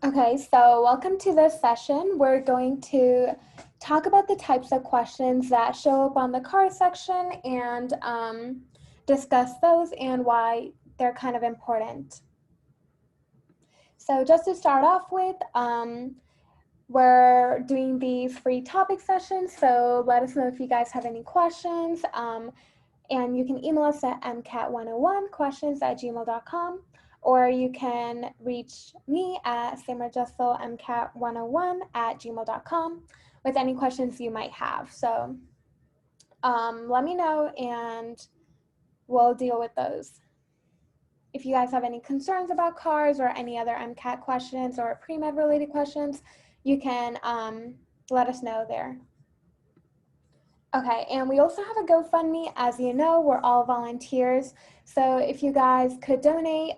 Okay, so welcome to this session. We're going to talk about the types of questions that show up on the car section and discuss those and why they're kind of important. So just to start off with, we're doing these free topic sessions, so let us know if you guys have any questions. And you can email us at mcat101questions@gmail.com, or you can reach me at samarjusselmcat101@gmail.com with any questions you might have. So let me know and we'll deal with those. If you guys have any concerns about cars or any other MCAT questions or pre-med related questions, you can let us know there. Okay, and we also have a GoFundMe. As you know, we're all volunteers. So if you guys could donate,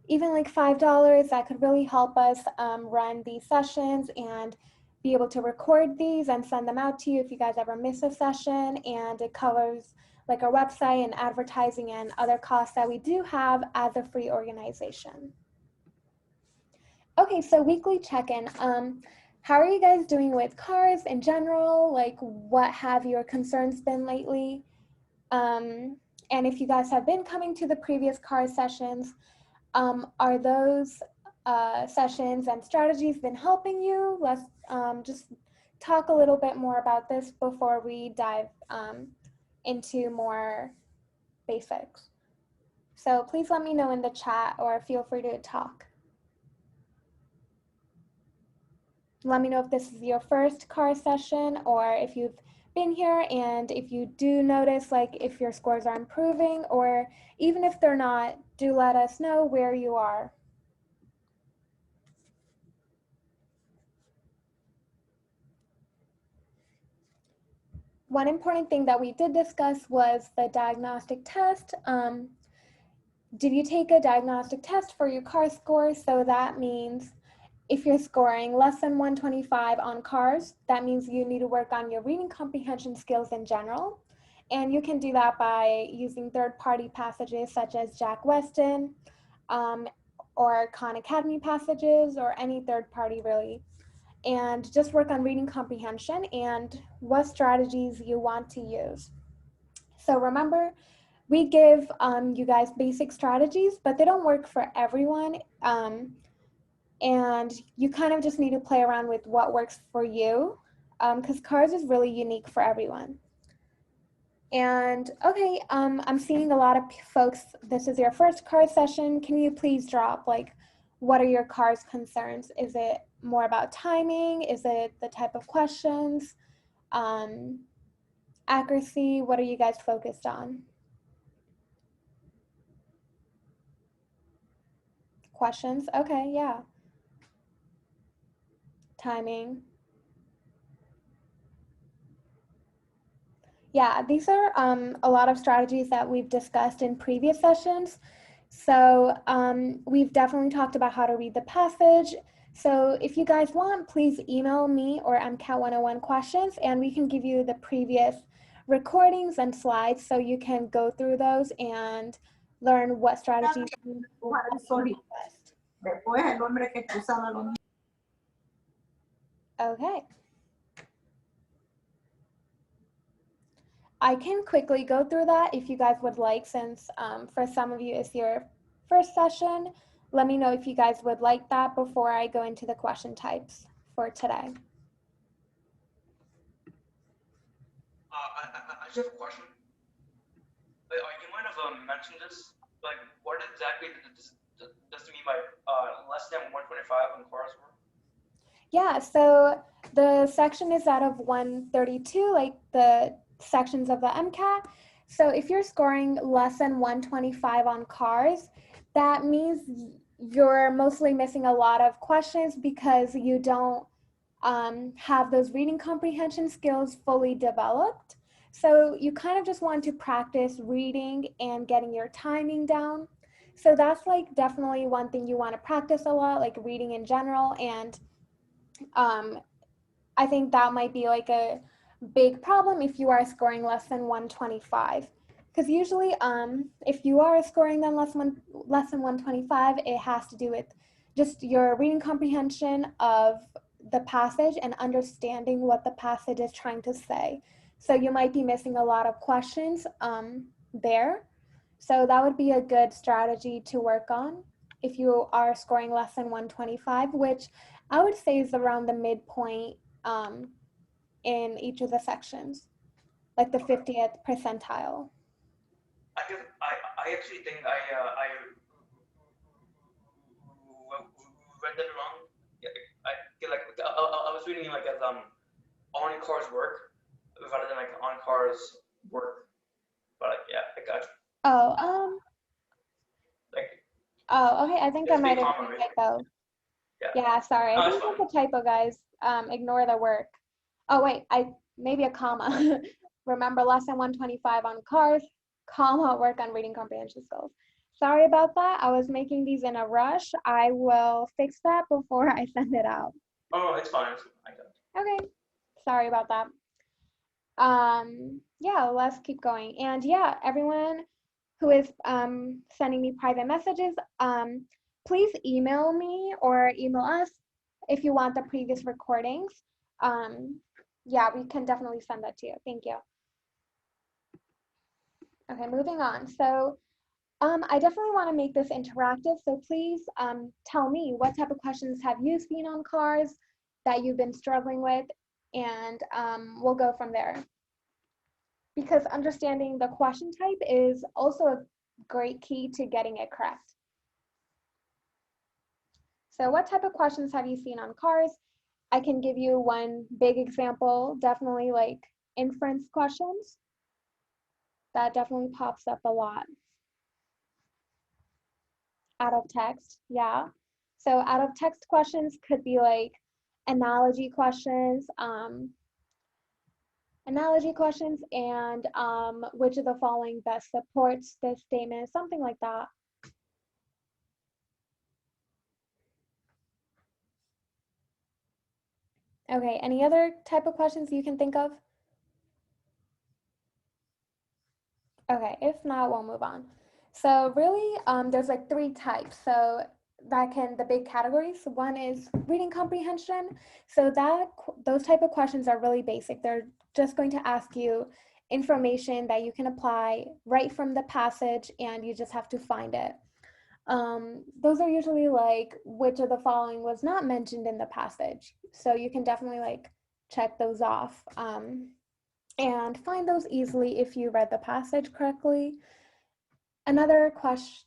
even like $5, that could really help us run these sessions and be able to record these and send them out to you if you guys ever miss a session. And it covers like our website and advertising and other costs that we do have as a free organization. Okay, so weekly check-in. How are you guys doing with cars in general? Like, what have your concerns been lately? And if you guys have been coming to the previous car sessions, are those sessions and strategies been helping you? Let's just talk a little bit more about this before we dive into more basics. So please let me know in the chat or feel free to talk. Let me know if this is your first car session or if you've been here, and if you do notice like if your scores are improving, or even if they're not, do let us know where you are. One important thing that we did discuss was the diagnostic test. Did you take a diagnostic test for your car score? So that means if you're scoring less than 125 on cars, that means you need to work on your reading comprehension skills in general. And you can do that by using third-party passages such as Jack Weston or Khan Academy passages, or any third party really. And just work on reading comprehension and what strategies you want to use. So remember, we give you guys basic strategies, but they don't work for everyone. And you kind of just need to play around with what works for you, because cars is really unique for everyone. And okay, I'm seeing a lot of folks, this is your first car session. Can you please drop like, what are your car's concerns? Is it more about timing? Is it the type of questions? Accuracy? What are you guys focused on? Questions? Okay, yeah. Timing. Yeah, these are a lot of strategies that we've discussed in previous sessions. So we've definitely talked about how to read the passage. So if you guys want, please email me or MCAT101 questions, and we can give you the previous recordings and slides so you can go through those and learn what strategies you best. Okay. I can quickly go through that if you guys would like, since for some of you it's your first session. Let me know if you guys would like that before I go into the question types for today. I just have a question. You might have mentioned this. Like, what exactly does it mean by less than 125 on cars? Yeah, so the section is out of 132, like the sections of the MCAT. So if you're scoring less than 125 on cars, that means you're mostly missing a lot of questions because you don't have those reading comprehension skills fully developed. So you kind of just want to practice reading and getting your timing down. So that's like definitely one thing you want to practice a lot, like reading in general. And I think that might be like a big problem if you are scoring less than 125. Because usually if you are scoring less than 125, it has to do with just your reading comprehension of the passage and understanding what the passage is trying to say. So you might be missing a lot of questions there. So that would be a good strategy to work on if you are scoring less than 125, which I would say is around the midpoint in each of the sections, like the 50th percentile. I actually think I read that wrong. Yeah, I feel like I was reading like as on cars work rather than like on cars work. But like, yeah, I got you. Oh, Like oh, okay. I think I it's a might big have comma, been right? typo. Yeah. Yeah, sorry. I No, it's think fine. it's a typo, guys. Ignore the work. Oh, wait, maybe a comma. Remember, less than 125 on cars, comma, work on reading comprehension skills. Sorry about that. I was making these in a rush. I will fix that before I send it out. Oh, it's fine. I got it. Okay, sorry about that. Yeah, let's keep going. And yeah, everyone who is sending me private messages, please email me or email us if you want the previous recordings. Yeah, we can definitely send that to you. Thank you. Okay, moving on. So I definitely want to make this interactive. So please tell me, what type of questions have you seen on cars that you've been struggling with? And we'll go from there. Because understanding the question type is also a great key to getting it correct. So what type of questions have you seen on cars? I can give you one big example, definitely like inference questions. That definitely pops up a lot. Out of text, yeah. So out of text questions could be like analogy questions, and which of the following best supports this statement, something like that. Okay, any other type of questions you can think of? Okay, if not, we'll move on. So really, there's like three types. So the big categories. One is reading comprehension. So those type of questions are really basic. They're just going to ask you information that you can apply right from the passage, and you just have to find it. Those are usually like, which of the following was not mentioned in the passage. So you can definitely like check those off. And find those easily if you read the passage correctly. Another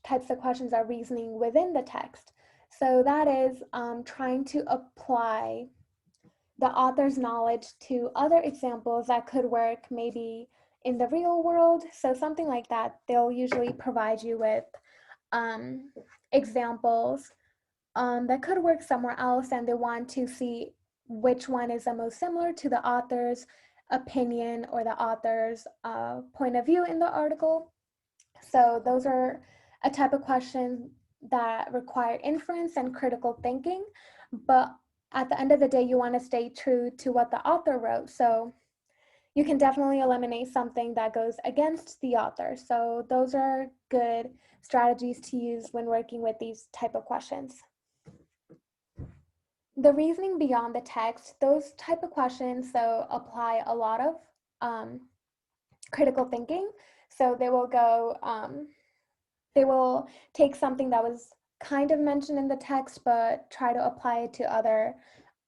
types of questions are reasoning within the text. So that is trying to apply the author's knowledge to other examples that could work maybe in the real world. So something like that, they'll usually provide you with examples that could work somewhere else, and they want to see which one is the most similar to the author's opinion or the author's point of view in the article. So those are a type of question that require inference and critical thinking, but at the end of the day, you want to stay true to what the author wrote. So you can definitely eliminate something that goes against the author. So those are good strategies to use when working with these type of questions. The reasoning beyond the text, those type of questions so apply a lot of critical thinking. So they will take something that was kind of mentioned in the text, but try to apply it to other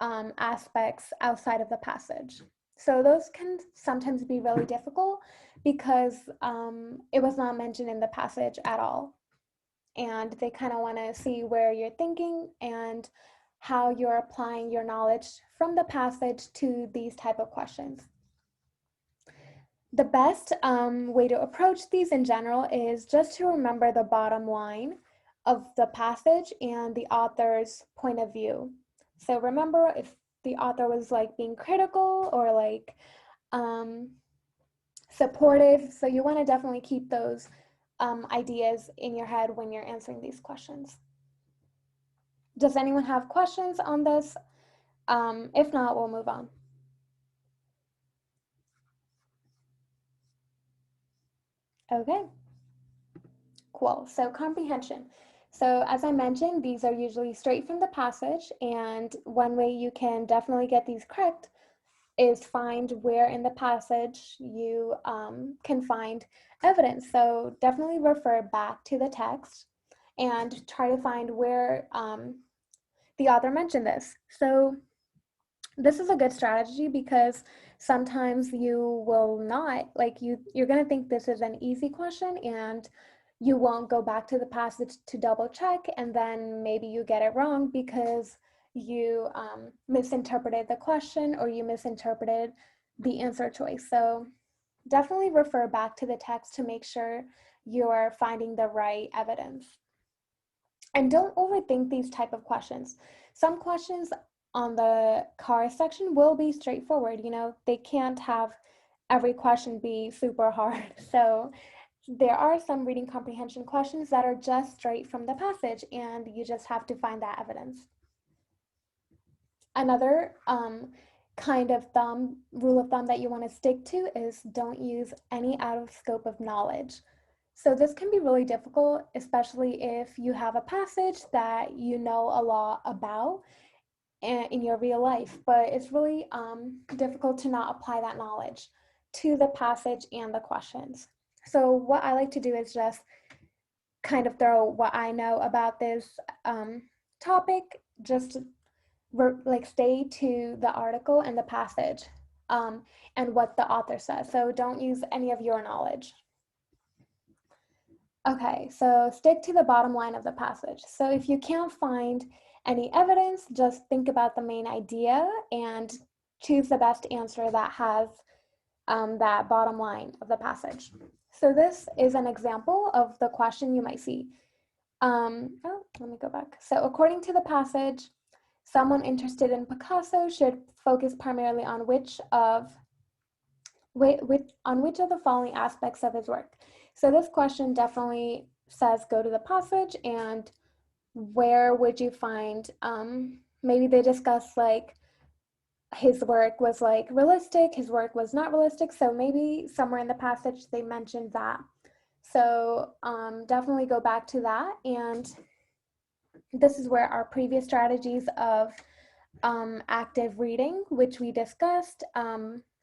aspects outside of the passage. So those can sometimes be really difficult because it was not mentioned in the passage at all. And they kind of want to see where you're thinking and how you're applying your knowledge from the passage to these type of questions. The best way to approach these in general is just to remember the bottom line of the passage and the author's point of view. So remember if the author was like being critical or like supportive. So you want to definitely keep those ideas in your head when you're answering these questions. Does anyone have questions on this? If not, we'll move on. Okay, cool. So comprehension. So as I mentioned, these are usually straight from the passage, and one way you can definitely get these correct is find where in the passage you can find evidence. So definitely refer back to the text and try to find where the author mentioned this. So this is a good strategy because sometimes you will not, like you're going to think this is an easy question and you won't go back to the passage to double check, and then maybe you get it wrong because you misinterpreted the question or you misinterpreted the answer choice. So definitely refer back to the text to make sure you're finding the right evidence. And don't overthink these type of questions. Some questions on the car section will be straightforward. You know, they can't have every question be super hard. So there are some reading comprehension questions that are just straight from the passage, and you just have to find that evidence. Another kind of rule of thumb that you want to stick to is don't use any out of scope of knowledge. So this can be really difficult, especially if you have a passage that you know a lot about in your real life, but it's really difficult to not apply that knowledge to the passage and the questions. So what I like to do is just kind of throw what I know about this topic, just like stay to the article and the passage and what the author says. So don't use any of your knowledge. Okay, so stick to the bottom line of the passage. So if you can't find any evidence, just think about the main idea and choose the best answer that has that bottom line of the passage. So this is an example of the question you might see. Let me go back. So according to the passage, someone interested in Picasso should focus primarily on which of the following aspects of his work. So this question definitely says go to the passage and where would you find, maybe they discuss like his work was like realistic, his work was not realistic. So maybe somewhere in the passage they mentioned that. So definitely go back to that. And this is where our previous strategies of active reading, which we discussed,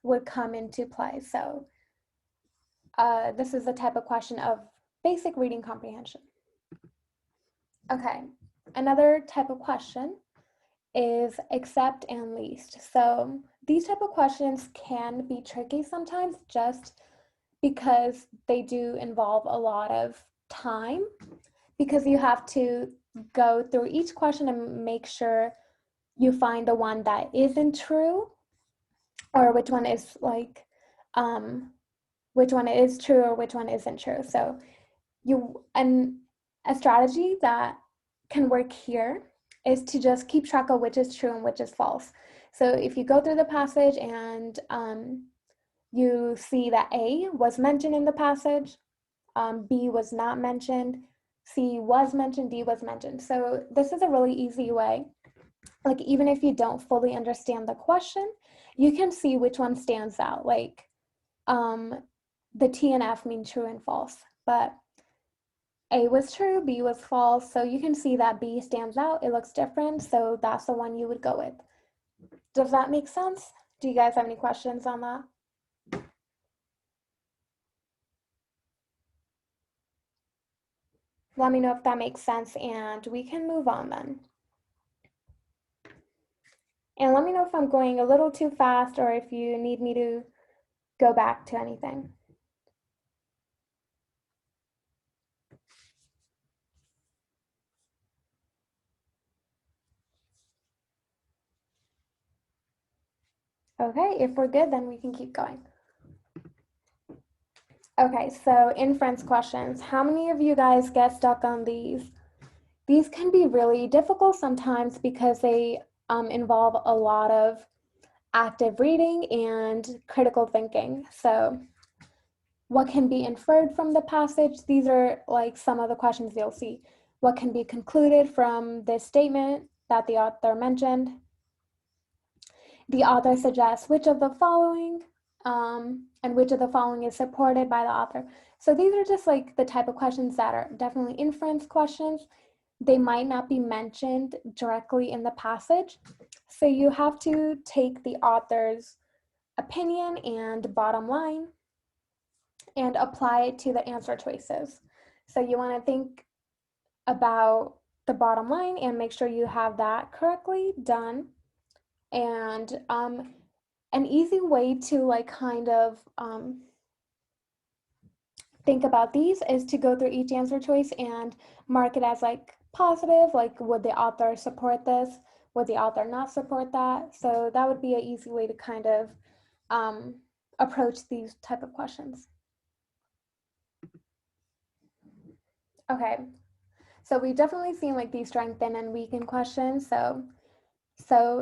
would come into play. So this is a type of question of basic reading comprehension. Okay, another type of question is accept and least. So these type of questions can be tricky sometimes just because they do involve a lot of time, because you have to go through each question and make sure you find the one that isn't true, or which one is like which one is true or which one isn't true. So a strategy that can work here is to just keep track of which is true and which is false. So if you go through the passage and you see that A was mentioned in the passage, B was not mentioned, C was mentioned, D was mentioned. So this is a really easy way. Like even if you don't fully understand the question, you can see which one stands out. Like the T and F mean true and false, but A was true, B was false. So you can see that B stands out. It looks different. So that's the one you would go with. Does that make sense? Do you guys have any questions on that? Let me know if that makes sense and we can move on then. And let me know if I'm going a little too fast or if you need me to go back to anything. Okay, if we're good, then we can keep going. Okay, so inference questions. How many of you guys get stuck on these? These can be really difficult sometimes because they involve a lot of active reading and critical thinking. So what can be inferred from the passage? These are like some of the questions you'll see. What can be concluded from this statement that the author mentioned? The author suggests which of the following and which of the following is supported by the author. So these are just like the type of questions that are definitely inference questions. they might not be mentioned directly in the passage. So you have to take the author's opinion and bottom line and apply it to the answer choices. So you want to think about the bottom line and make sure you have that correctly done. And an easy way to like kind of think about these is to go through each answer choice and mark it as like positive, like would the author support this? Would the author not support that? So that would be an easy way to kind of approach these type of questions. Okay, so we've definitely seen like these strengthen and weaken questions. So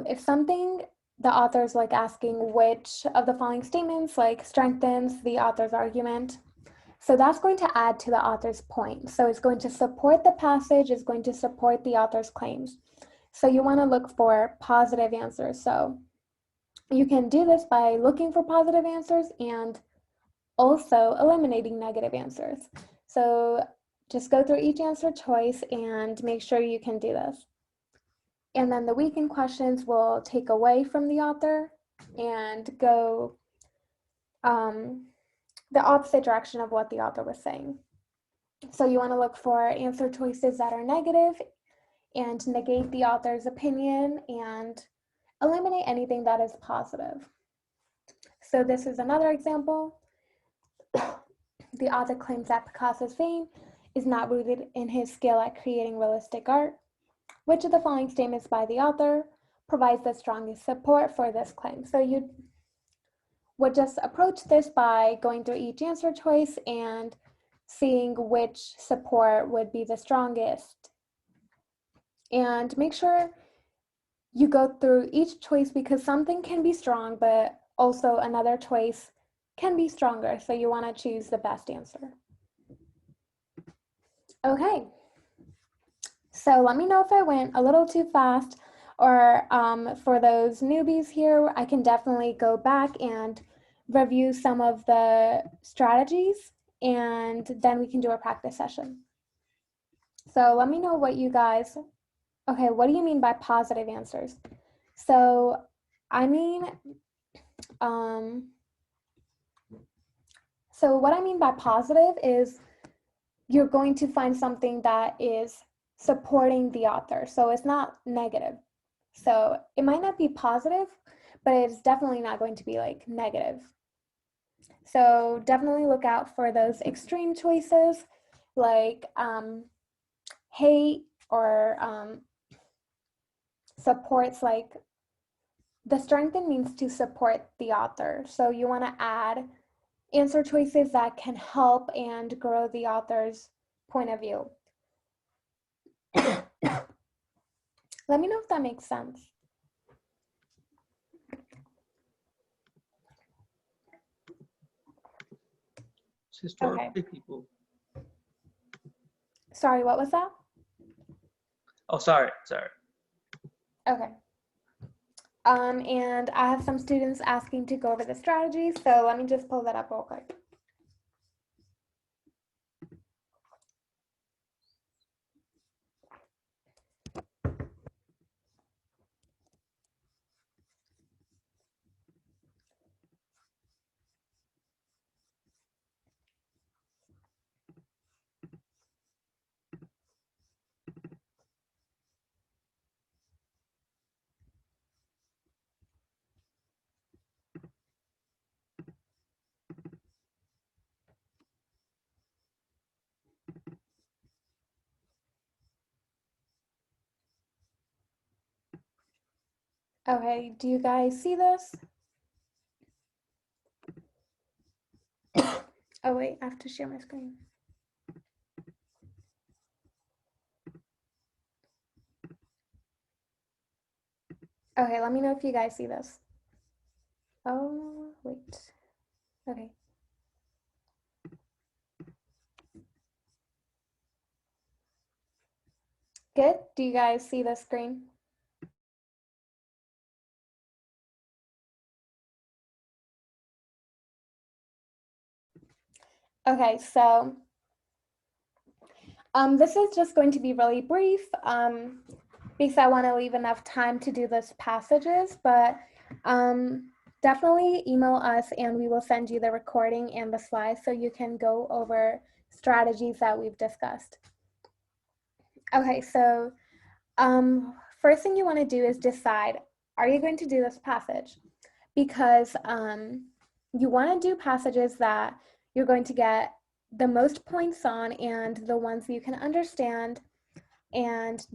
if something, the author's like asking which of the following statements like strengthens the author's argument, so that's going to add to the author's point. So it's going to support the passage, it's going to support the author's claims. So you want to look for positive answers. So you can do this by looking for positive answers and also eliminating negative answers. So just go through each answer choice and make sure you can do this. And then the weakened questions will take away from the author and go the opposite direction of what the author was saying. So you want to look for answer choices that are negative and negate the author's opinion and eliminate anything that is positive. So this is another example. The author claims that Picasso's fame is not rooted in his skill at creating realistic art. Which of the following statements by the author provides the strongest support for this claim? So you would just approach this by going through each answer choice and seeing which support would be the strongest. And make sure you go through each choice because something can be strong, but also another choice can be stronger. So you want to choose the best answer. Okay. So let me know if I went a little too fast, or for those newbies here, I can definitely go back and review some of the strategies and then we can do a practice session. So let me know what you guys, okay, what do you mean by positive answers? So I mean, so what I mean by positive is you're going to find something that is supporting the author. So it's not negative. So it might not be positive, but it's definitely not going to be like negative. So definitely look out for those extreme choices like hate or supports, like the strengthen means to support the author. So you want to add answer choices that can help and grow the author's point of view. Let me know if that makes sense. Historically, people. Sorry, what was that? Oh, sorry. Okay. And I have some students asking to go over the strategies, so let me just pull that up real quick. Okay, do you guys see this? Oh wait, I have to share my screen. Okay, let me know if you guys see this. Oh, wait. Okay. Good, do you guys see the screen? Okay, so This is just going to be really brief because I want to leave enough time to do those passages, but definitely email us and we will send you the recording and the slides so you can go over strategies that we've discussed. Okay, so first thing you want to do is decide, are you going to do this passage? Because you want to do passages that you're going to get the most points on and the ones that you can understand and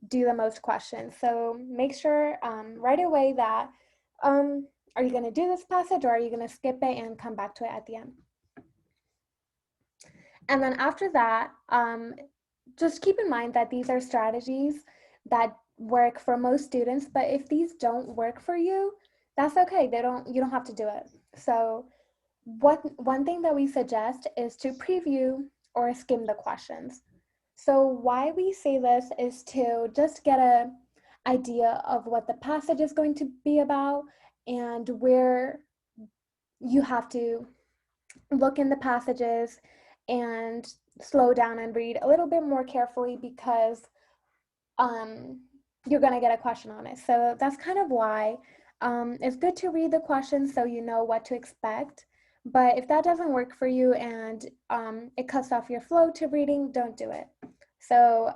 do the most questions. So make sure right away that are you going to do this passage or are you going to skip it and come back to it at the end? And then after that, just keep in mind that these are strategies that work for most students, but if these don't work for you, that's okay. You don't have to do it. So one thing that we suggest is to preview or skim the questions. So why we say this is to just get an idea of what the passage is going to be about and where you have to look in the passages and slow down and read a little bit more carefully because you're going to get a question on it. So that's kind of why it's good to read the questions so you know what to expect. But if that doesn't work for you and it cuts off your flow to reading, don't do it. So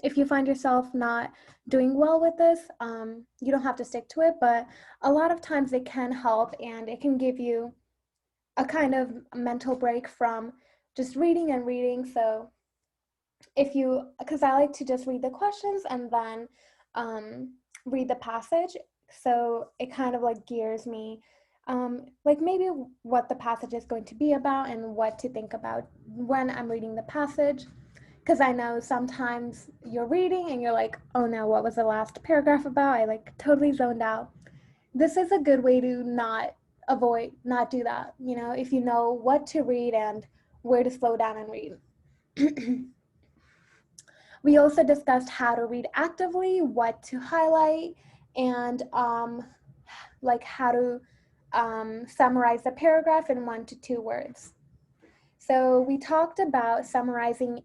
if you find yourself not doing well with this, you don't have to stick to it, but a lot of times it can help and it can give you a kind of mental break from just reading and reading. So because I like to just read the questions and then read the passage. So it kind of like gears me, like maybe what the passage is going to be about and what to think about when I'm reading the passage. Because I know sometimes you're reading and you're like, oh no, what was the last paragraph about? I like totally zoned out. This is a good way to not do that, you know, if you know what to read and where to slow down and read. We also discussed how to read actively, what to highlight, and like how to summarize a paragraph in 1 to 2 words. So we talked about summarizing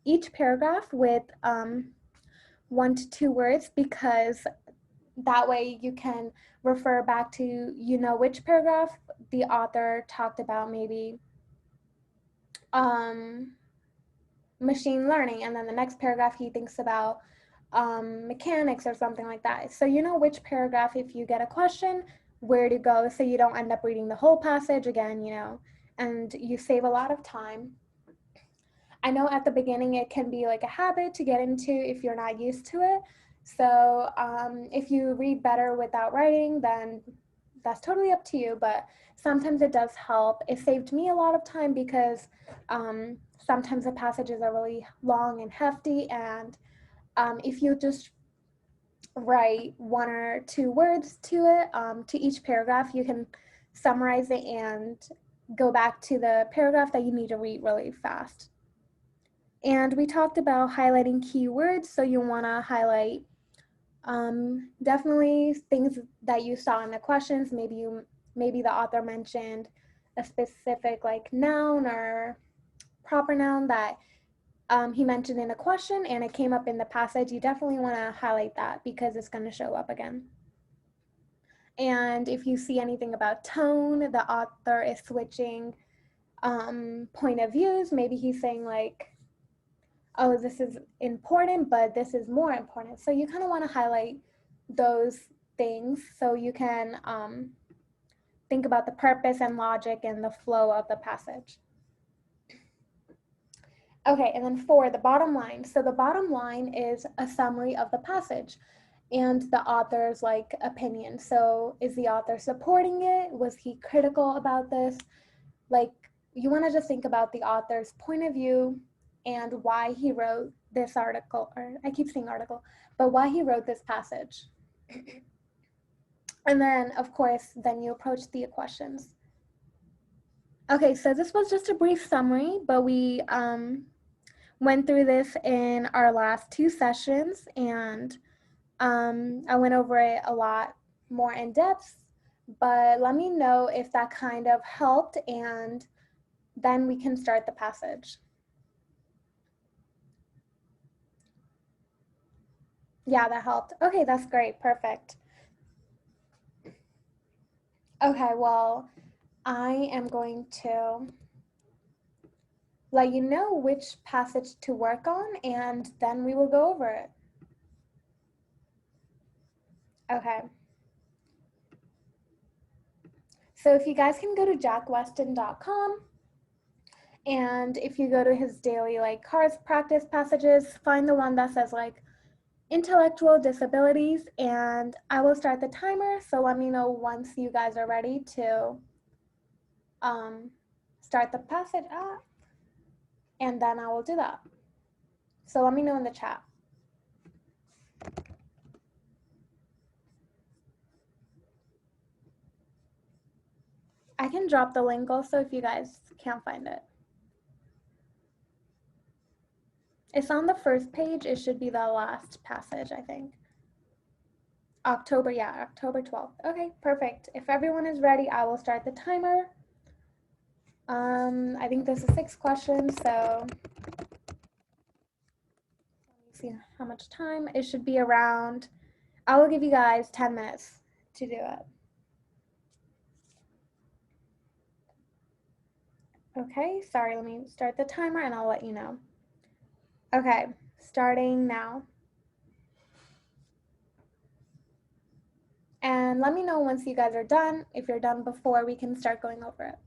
each paragraph with 1 to 2 words because that way you can refer back to, you know, which paragraph the author talked about, maybe machine learning, and then the next paragraph he thinks about mechanics or something like that. So you know which paragraph, if you get a question, where to go so you don't end up reading the whole passage again, you know, and you save a lot of time. I know at the beginning it can be like a habit to get into if you're not used to it. So if you read better without writing, then that's totally up to you, but sometimes it does help. It saved me a lot of time because sometimes the passages are really long and hefty, and if you just write 1 or 2 words to it, to each paragraph, you can summarize it and go back to the paragraph that you need to read really fast. And we talked about highlighting keywords, so you want to highlight definitely things that you saw in the questions. Maybe the author mentioned a specific like noun or proper noun that he mentioned in a question and it came up in the passage. You definitely want to highlight that because it's going to show up again. And if you see anything about tone, the author is switching point of views. Maybe he's saying like, oh, this is important, but this is more important. So you kind of want to highlight those things so you can think about the purpose and logic and the flow of the passage. Okay, and then 4, the bottom line. So the bottom line is a summary of the passage and the author's like opinion. So is the author supporting it? Was he critical about this? Like, you want to just think about the author's point of view and why he wrote this article, or I keep saying article, but why he wrote this passage. And then, of course, then you approach the questions. Okay, so this was just a brief summary, but we went through this in our last 2 sessions, and I went over it a lot more in depth, but let me know if that kind of helped, and then we can start the passage. Yeah, that helped. Okay, that's great. Perfect. Okay, well, I am going to let you know which passage to work on, and then we will go over it. Okay. So if you guys can go to jackweston.com, and if you go to his daily like cars practice passages, find the one that says like intellectual disabilities, and I will start the timer. So let me know once you guys are ready to um, start the passage up, and then I will do that. So let me know in the chat. I can drop the link also if you guys can't find it. It's on the first page. It should be the last passage, I think. October 12th. Okay, perfect. If everyone is ready, I will start the timer. I think this is 6 questions, so let me see how much time. It should be around, I will give you guys 10 minutes to do it. Okay, sorry, let me start the timer and I'll let you know. Okay, starting now. And let me know once you guys are done. If you're done before, we can start going over it.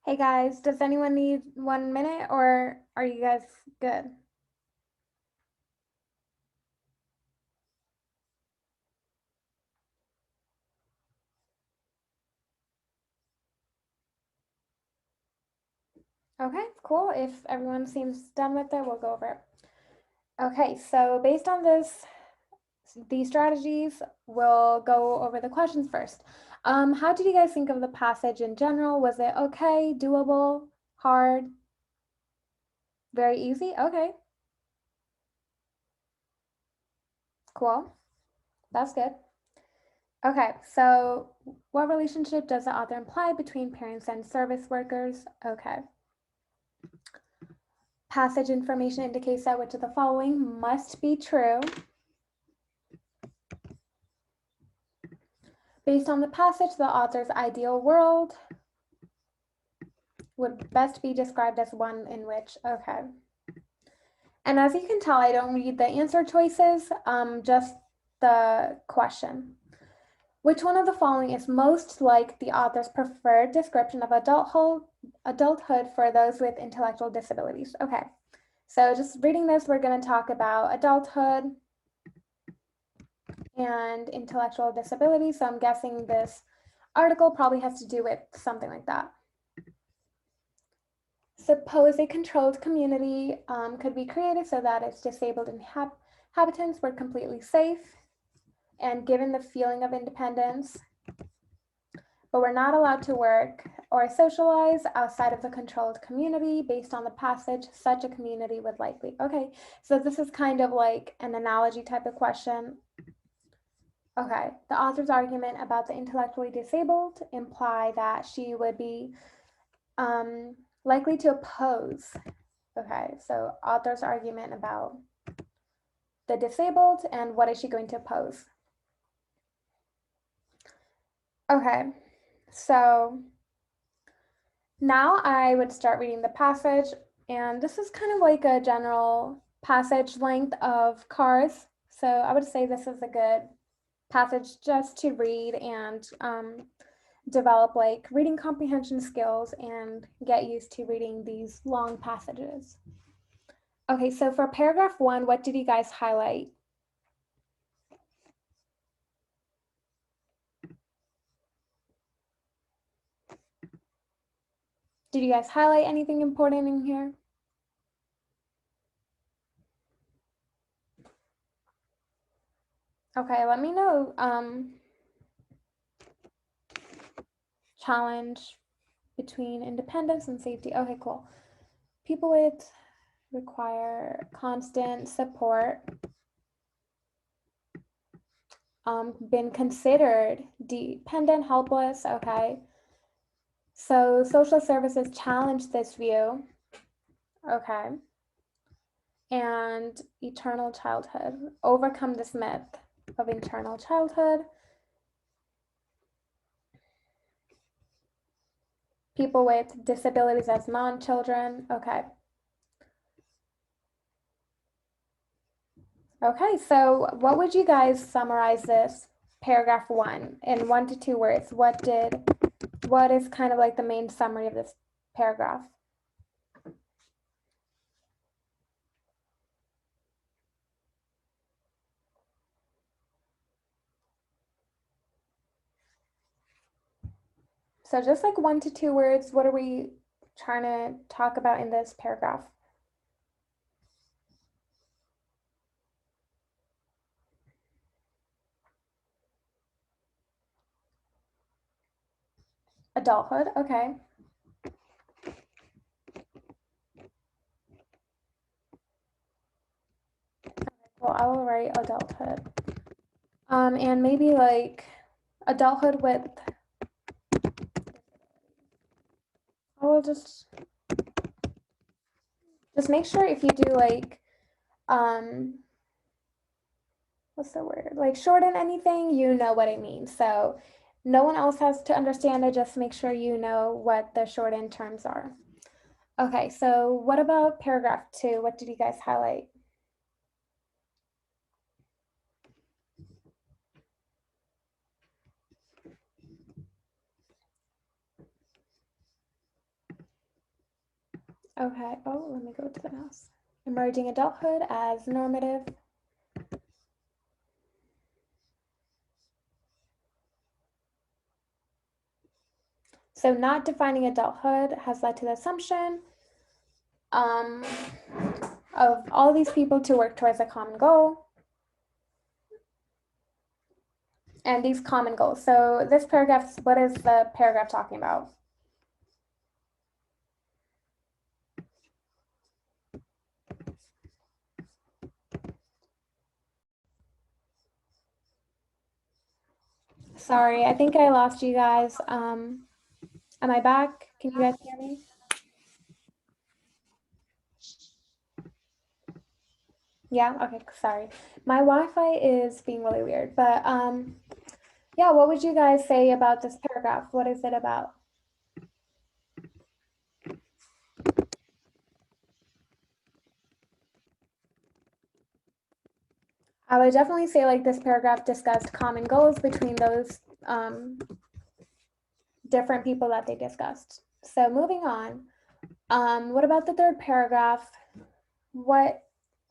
Hey guys, does anyone need 1 minute or are you guys good? Okay, cool. If everyone seems done with it, we'll go over it. Okay, so based on these strategies, we'll go over the questions first. How did you guys think of the passage in general? Was it okay, doable, hard, very easy? Okay, cool. That's good. Okay, so what relationship does the author imply between parents and service workers? Okay. Passage information indicates that which of the following must be true. Based on the passage, the author's ideal world would best be described as one in which, okay. And as you can tell, I don't read the answer choices, just the question. Which one of the following is most like the author's preferred description of adulthood for those with intellectual disabilities? Okay, so just reading this, we're going to talk about adulthood and intellectual disabilities. So I'm guessing this article probably has to do with something like that. Suppose a controlled community could be created so that its disabled inhabitants were completely safe and given the feeling of independence, but were not allowed to work or socialize outside of the controlled community. Based on the passage, such a community would likely, okay, so this is kind of like an analogy type of question. Okay, the author's argument about the intellectually disabled imply that she would be likely to oppose. Okay, so author's argument about the disabled and what is she going to oppose? Okay, so now I would start reading the passage, and this is kind of like a general passage length of Cars. So I would say this is a good passage just to read and develop like reading comprehension skills and get used to reading these long passages. Okay, so for paragraph 1, what did you guys highlight? Did you guys highlight anything important in here? Okay, let me know. Challenge between independence and safety. Okay, cool. People with require constant support. Been considered dependent, helpless. Okay. So social services challenge this view. Okay. And eternal childhood. Overcome this myth of eternal childhood. People with disabilities as non-children. Okay. Okay, so what would you guys summarize this paragraph 1 in 1 to 2 words? What is kind of like the main summary of this paragraph? So just like 1 to 2 words, what are we trying to talk about in this paragraph? Adulthood, okay. Well, I will write adulthood. And maybe like adulthood with, I will just make sure if you do like, what's the word? Like shorten anything, you know what it means. So no one else has to understand it, just make sure you know what the shortened terms are. Okay, so what about paragraph 2? What did you guys highlight? Okay, oh, let me go to the mouse. Emerging adulthood as normative. So not defining adulthood has led to the assumption of all these people to work towards a common goal. And these common goals. So this paragraph, what is the paragraph talking about? Sorry, I think I lost you guys. Am I back? Can you guys hear me? Yeah, okay, sorry. My Wi-Fi is being really weird, but yeah, what would you guys say about this paragraph? What is it about? I would definitely say like this paragraph discussed common goals between those different people that they discussed. So moving on, what about the third paragraph? What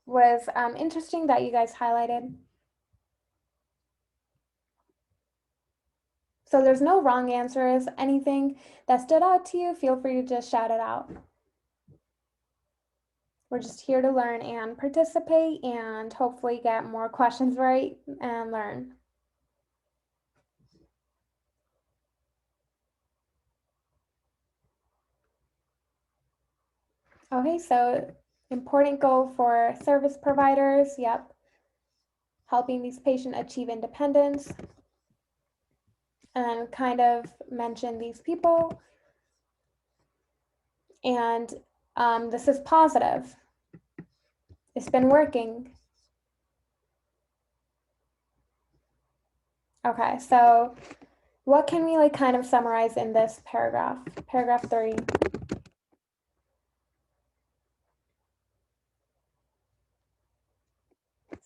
was interesting that you guys highlighted? So there's no wrong answers. Anything that stood out to you, feel free to just shout it out. We're just here to learn and participate and hopefully get more questions right and learn. Okay, so important goal for service providers, yep. Helping these patients achieve independence and kind of mention these people. And this is positive. It's been working. Okay, so what can we like kind of summarize in this paragraph? Paragraph 3.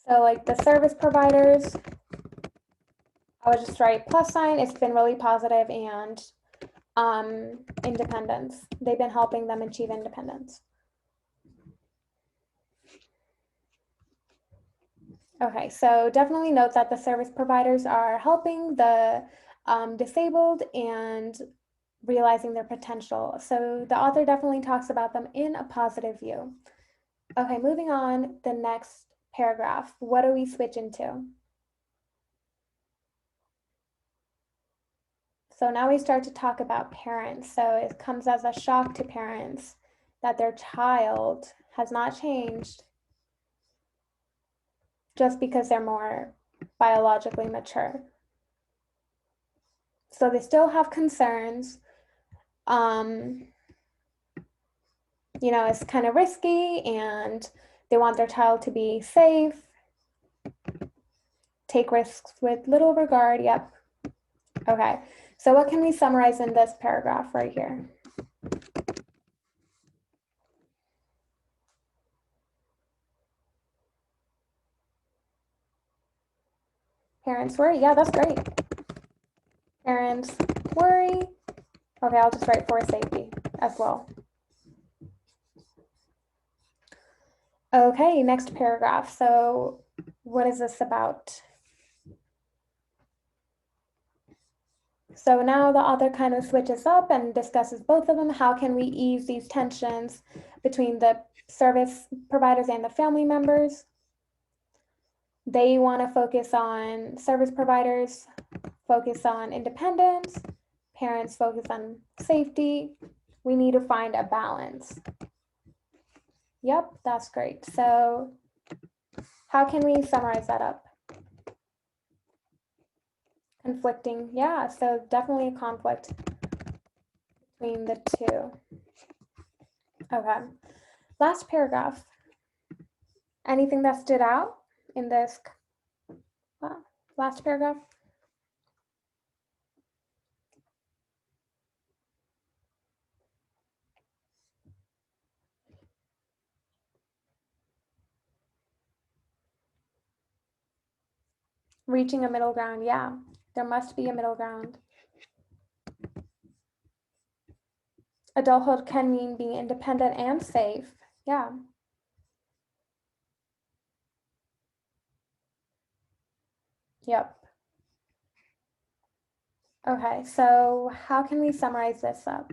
So like the service providers, I would just write plus sign. It's been really positive and independence. They've been helping them achieve independence. Okay, so definitely note that the service providers are helping the disabled and realizing their potential. So the author definitely talks about them in a positive view. Okay, moving on, the next paragraph. What do we switch into? So now we start to talk about parents. So it comes as a shock to parents that their child has not changed just because they're more biologically mature. So they still have concerns. You know, it's kind of risky and they want their child to be safe, take risks with little regard. Yep. Okay. So what can we summarize in this paragraph right here? Parents worry. Yeah, that's great. Parents worry. Okay, I'll just write for safety as well. Okay, next paragraph. So what is this about? So now the author kind of switches up and discusses both of them. How can we ease these tensions between the service providers and the family members? They want to focus on service providers, focus on independence, parents focus on safety. We need to find a balance. Yep, that's great. So how can we summarize that up? Conflicting, yeah, so definitely a conflict between the two. Okay, last paragraph. Anything that stood out in this last paragraph? Reaching a middle ground, yeah, there must be a middle ground. Adulthood can mean being independent and safe. Yeah. Yep. Okay, so how can we summarize this up?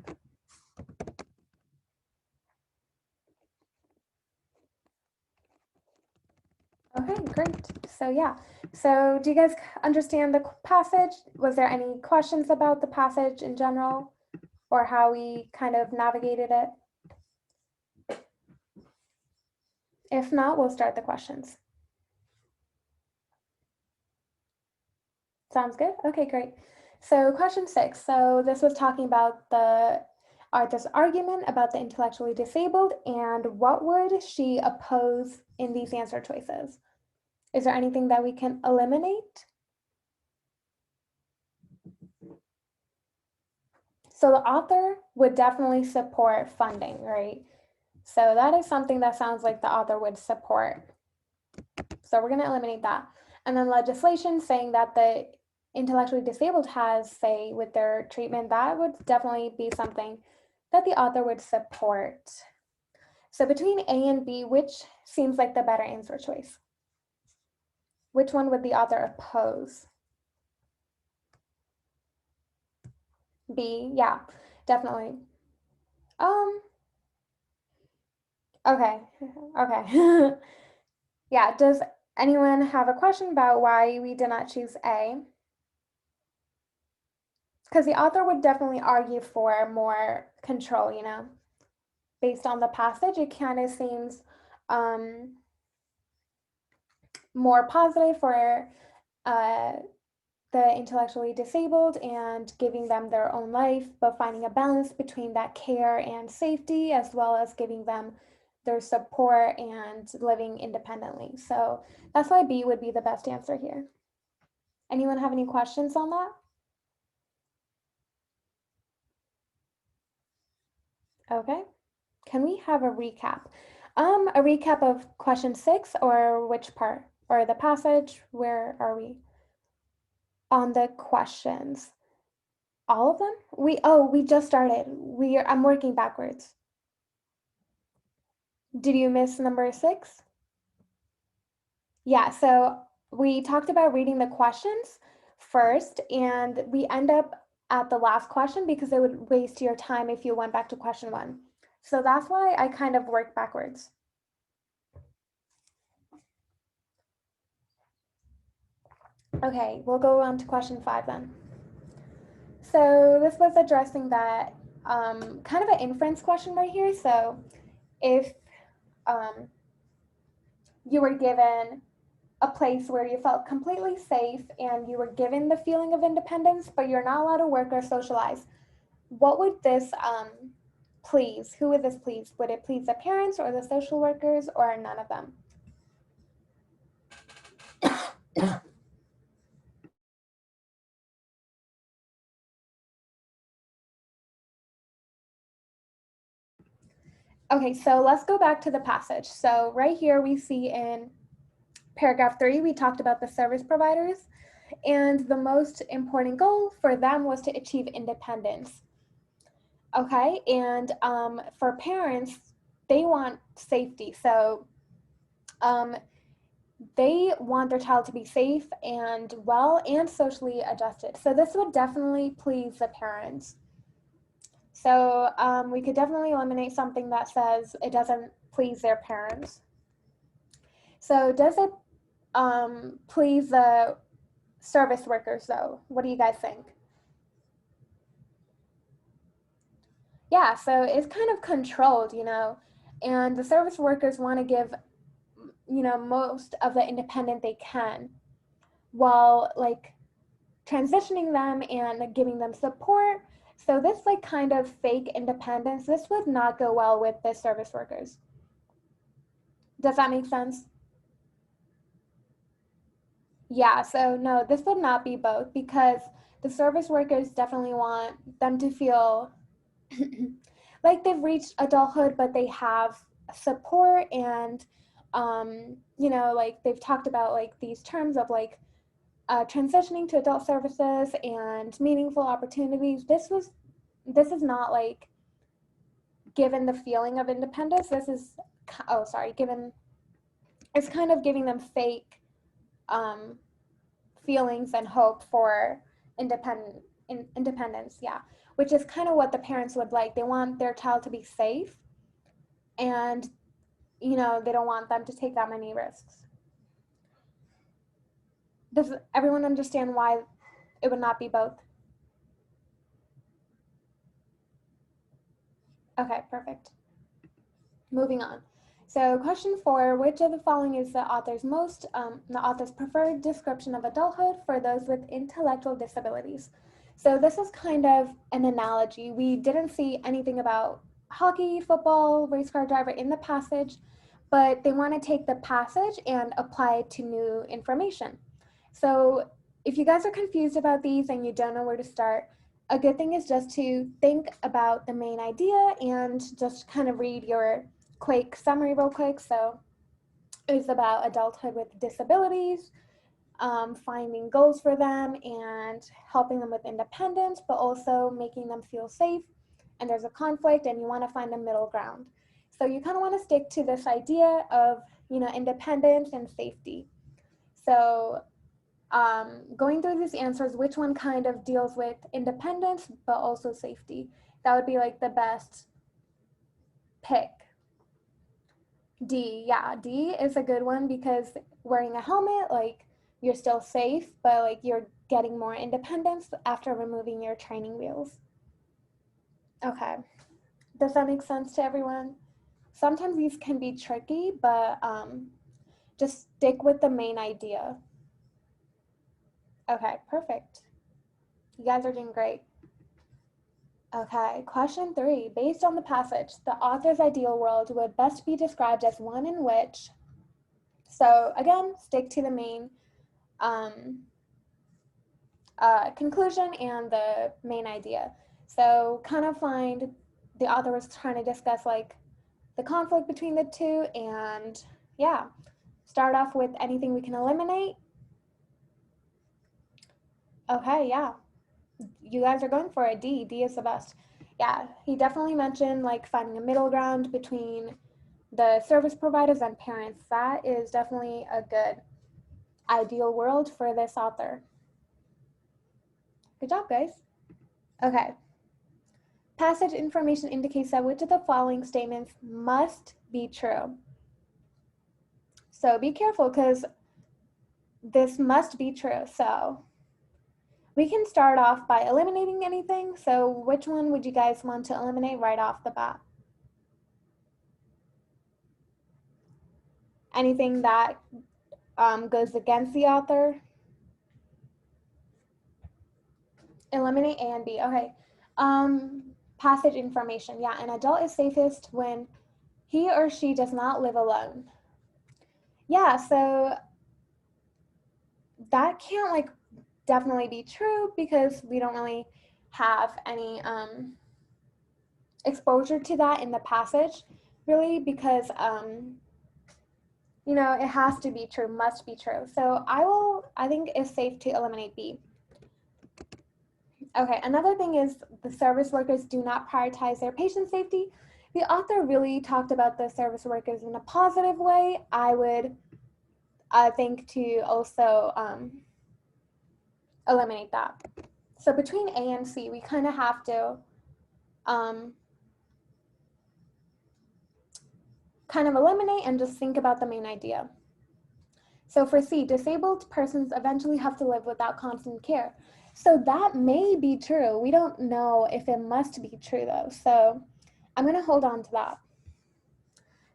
Okay, great. So yeah, so do you guys understand the passage? Was there any questions about the passage in general or how we kind of navigated it? If not, we'll start the questions. Sounds good? Okay, great. So question 6. So this was talking about this argument about the intellectually disabled and what would she oppose in these answer choices? Is there anything that we can eliminate? So the author would definitely support funding, right? So that is something that sounds like the author would support. So we're going to eliminate that. And then legislation saying that the intellectually disabled has say with their treatment, that would definitely be something that the author would support. So between A and B, which seems like the better answer choice? Which one would the author oppose? B, yeah, definitely. Okay, okay. Yeah, does anyone have a question about why we did not choose A? Because the author would definitely argue for more control, you know? Based on the passage, it kind of seems more positive for the intellectually disabled and giving them their own life, but finding a balance between that care and safety, as well as giving them their support and living independently. So that's why B would be the best answer here. Anyone have any questions on that? Okay. Can we have a recap? A recap of question 6 or which part? Or the passage? Where are we? On the questions. All of them? We just started. I'm working backwards. Did you miss number 6? Yeah, so we talked about reading the questions first, and we end up at the last question because it would waste your time if you went back to question 1. So that's why I kind of work backwards. Okay, we'll go on to question 5 then. So this was addressing that kind of an inference question right here. So if you were given a place where you felt completely safe and you were given the feeling of independence, but you're not allowed to work or socialize, what would this please? Who would this please? Would it please the parents or the social workers or none of them? Okay, so let's go back to the passage. So right here we see in paragraph 3, we talked about the service providers, and the most important goal for them was to achieve independence. Okay, and for parents, they want safety. So they want their child to be safe and well and socially adjusted. So this would definitely please the parents. So we could definitely eliminate something that says it doesn't please their parents. So does it please the service workers though? What do you guys think? Yeah, so it's kind of controlled, you know, and the service workers want to give, you know, most of the independent they can while like transitioning them and giving them support. So this like kind of fake independence, this would not go well with the service workers. Does that make sense? Yeah, so no, this would not be both because the service workers definitely want them to feel like they've reached adulthood, but they have support and, you know, like they've talked about like these terms of like transitioning to adult services and meaningful opportunities. This is not like given the feeling of independence, it's kind of giving them fake feelings and hope for independence, yeah, which is kind of what the parents would like. They want their child to be safe, and they don't want them to take that many risks. Does everyone understand why it would not be both? Okay, perfect. Moving on. So question 4, which of the following is the author's preferred description of adulthood for those with intellectual disabilities? So this is kind of an analogy. We didn't see anything about hockey, football, race car driver in the passage, but they want to take the passage and apply it to new information. So if you guys are confused about these and you don't know where to start, a good thing is just to think about the main idea and just kind of read your quick summary real quick. So it's about adulthood with disabilities, finding goals for them and helping them with independence, but also making them feel safe. And there's a conflict and you want to find a middle ground. So you kind of want to stick to this idea of, independence and safety. So going through these answers, which one kind of deals with independence, but also safety? That would be like the best pick. D, yeah, D is a good one because wearing a helmet, like you're still safe, but like you're getting more independence after removing your training wheels. Okay, does that make sense to everyone? Sometimes these can be tricky, but just stick with the main idea. Okay, perfect. You guys are doing great. Okay, question 3. Based on the passage, the author's ideal world would best be described as one in which, so again, stick to the main conclusion and the main idea. So kind of find the author was trying to discuss like the conflict between the two, and yeah, start off with anything we can eliminate. Okay, yeah. You guys are going for a D. D is the best. Yeah, he definitely mentioned like finding a middle ground between the service providers and parents. That is definitely a good ideal world for this author. Good job, guys. Okay. Passage information indicates that which of the following statements must be true. So be careful because this must be true. So we can start off by eliminating anything. So which one would you guys want to eliminate right off the bat? Anything that goes against the author? Eliminate A and B. Okay. Passage information. Yeah, an adult is safest when he or she does not live alone. Yeah, so that can't like definitely be true because we don't really have any exposure to that in the passage, really, because it has to be true, must be true. So I think it's safe to eliminate B. Okay, another thing is the service workers do not prioritize their patient safety. The author really talked about the service workers in a positive way. I would think to also eliminate that. So between A and C, we kind of have to kind of eliminate and just think about the main idea. So for C, disabled persons eventually have to live without constant care. So that may be true. We don't know if it must be true though. So I'm going to hold on to that.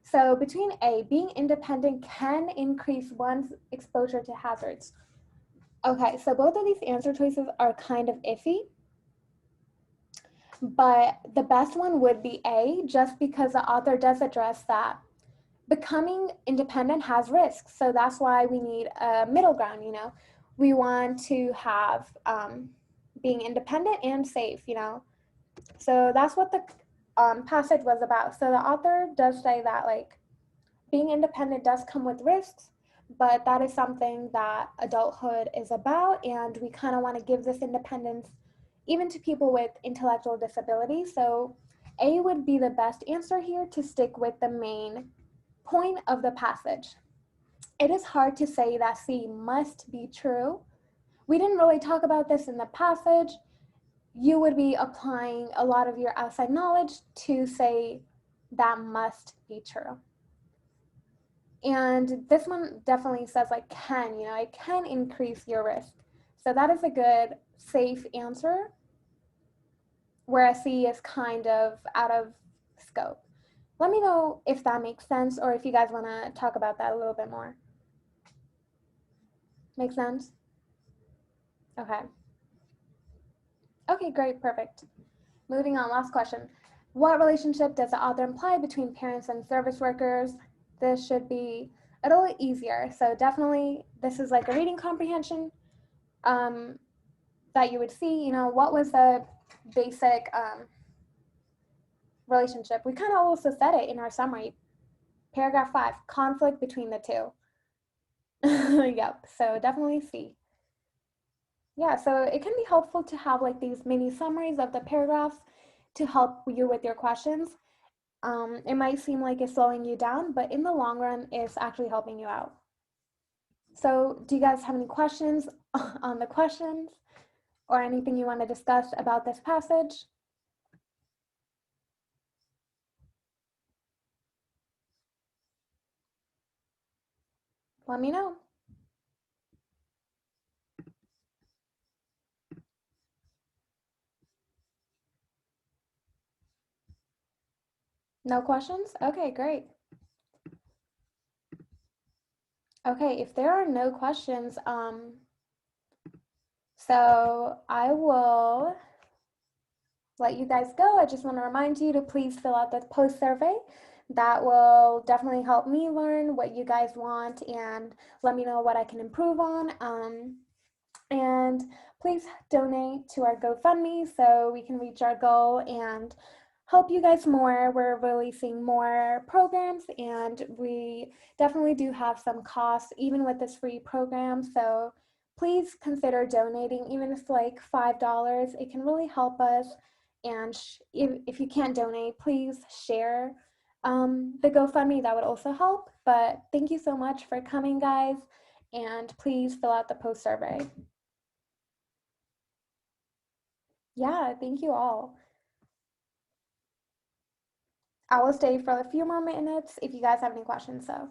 So between A, being independent can increase one's exposure to hazards. Okay, so both of these answer choices are kind of iffy, but the best one would be A, just because the author does address that becoming independent has risks. So that's why we need a middle ground, We want to have being independent and safe, So that's what the passage was about. So the author does say that like being independent does come with risks, but that is something that adulthood is about, and we kind of want to give this independence even to people with intellectual disabilities. So A would be the best answer here to stick with the main point of the passage. It is hard to say that C must be true. We didn't really talk about this in the passage. You would be applying a lot of your outside knowledge to say that must be true. And this one definitely says like can, it can increase your risk. So that is a good, safe answer, whereas C is kind of out of scope. Let me know if that makes sense or if you guys want to talk about that a little bit more. Make sense? Okay. Okay, great, perfect. Moving on, last question. What relationship does the author imply between parents and service workers? This should be a little easier. So definitely, this is like a reading comprehension that you would see. What was the basic relationship? We kind of also said it in our summary. Paragraph 5, conflict between the two. Yep, so definitely C. Yeah, so it can be helpful to have like these mini summaries of the paragraphs to help you with your questions. It might seem like it's slowing you down, but in the long run, it's actually helping you out. So do you guys have any questions on the questions or anything you want to discuss about this passage? Let me know. No questions? Okay, great. Okay, if there are no questions, so I will let you guys go. I just want to remind you to please fill out the post survey. That will definitely help me learn what you guys want and let me know what I can improve on. And please donate to our GoFundMe so we can reach our goal and help you guys more. We're releasing more programs and we definitely do have some costs even with this free program. So please consider donating, even if it's like $5. It can really help us. And if you can't donate, please share the GoFundMe. That would also help. But thank you so much for coming, guys. And please fill out the post survey. Yeah, thank you all. I will stay for a few more minutes if you guys have any questions, so.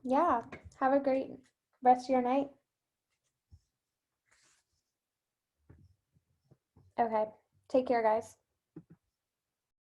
Yeah, have a great rest of your night. Okay, take care, guys.